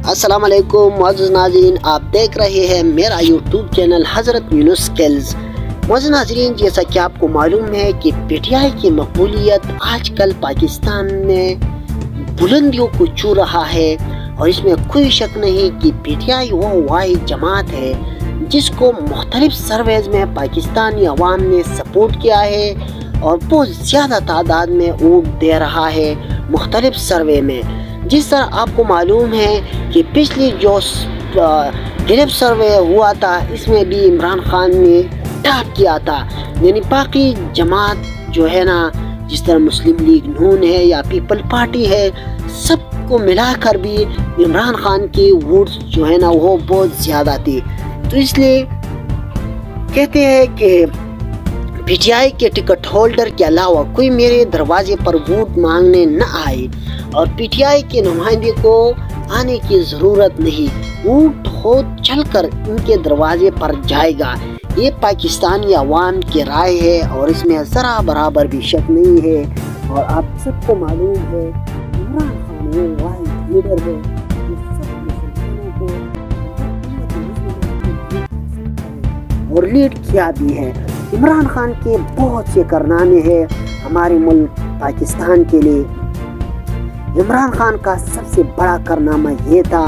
السلام علیکم معزز ناظرین، آپ دیکھ رہے ہیں میرا یوٹیوب چینل حضرت یونس سکلز۔ معزز ناظرین، جیسا کہ آپ کو معلوم ہے کہ پی ٹی آئی کی مقبولیت آج کل پاکستان میں بلندیوں کو چھو رہا ہے، اور اس میں کوئی شک نہیں کہ پی ٹی آئی وہ واحد جماعت ہے جس کو مختلف سرویز میں پاکستانی عوام نے سپورٹ کیا ہے اور بہت زیادہ تعداد میں ووٹ دے رہا ہے مختلف سروے میں۔ جس طرح آپ کو معلوم ہے کہ پچھلی جو گریپ سروے ہوا تھا، اس میں بھی عمران خان نے ٹاپ کیا تھا، یعنی باقی جماعت جو ہے نا، جس طرح مسلم لیگ نون ہے یا پیپل پارٹی ہے، سب کو ملا کر بھی عمران خان کی ووٹس جو ہے نا وہ بہت زیادہ تھی۔ تو اس لیے کہتے ہیں کہ پی ٹی آئی کے ٹکٹ ہولڈر کے علاوہ کوئی میرے دروازے پر ووٹ مانگنے نہ آئے، اور پی ٹی آئی کے نمائندے کو آنے کی ضرورت نہیں، ووٹ خود چل کر ان کے دروازے پر جائے گا۔ یہ پاکستانی عوام کی رائے ہے اور اس میں ذرا برابر بھی شک نہیں ہے، اور آپ سب کو معلوم ہے عمران خان وہ واحد لیڈر ہے جو سب مسلمانوں کو اور لیڈ کیا بھی ہے۔ عمران خان کے بہت سے کارنامے ہیں ہمارے ملک پاکستان کے لیے۔ عمران خان کا سب سے بڑا کارنامہ یہ تھا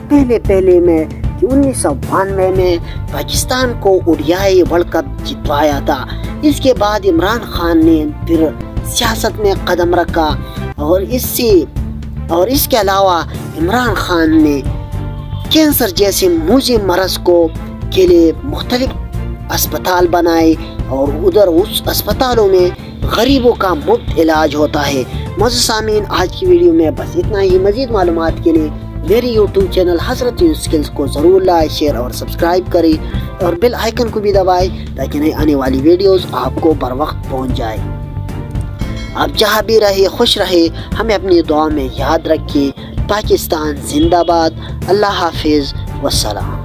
پہلے میں کہ 1992 میں پاکستان کو اوڈیائی ورلڈ کپ جتوایا تھا۔ اس کے بعد عمران خان نے پھر سیاست میں قدم رکھا، اور اس کے علاوہ عمران خان نے کینسر جیسے موذی مرض کے لیے مختلف اسپتال بنائے، اور ادھر اس اسپتالوں میں غریبوں کا مفت علاج ہوتا ہے۔ معزز سامعین، آج کی ویڈیو میں بس اتنا ہی۔ مزید معلومات کے لیے میری یوٹیوب چینل حضرت یونس سکلز کو ضرور لائک، شیئر اور سبسکرائب کریں، اور بیل آئیکن کو بھی دبائیں تاکہ نئی آنے والی ویڈیوز آپ کو بر وقت پہنچ جائے۔ آپ جہاں بھی رہے خوش رہے، ہمیں اپنی دعا میں یاد رکھیں۔ پاکستان زندہ باد۔ اللہ حافظ، والسلام۔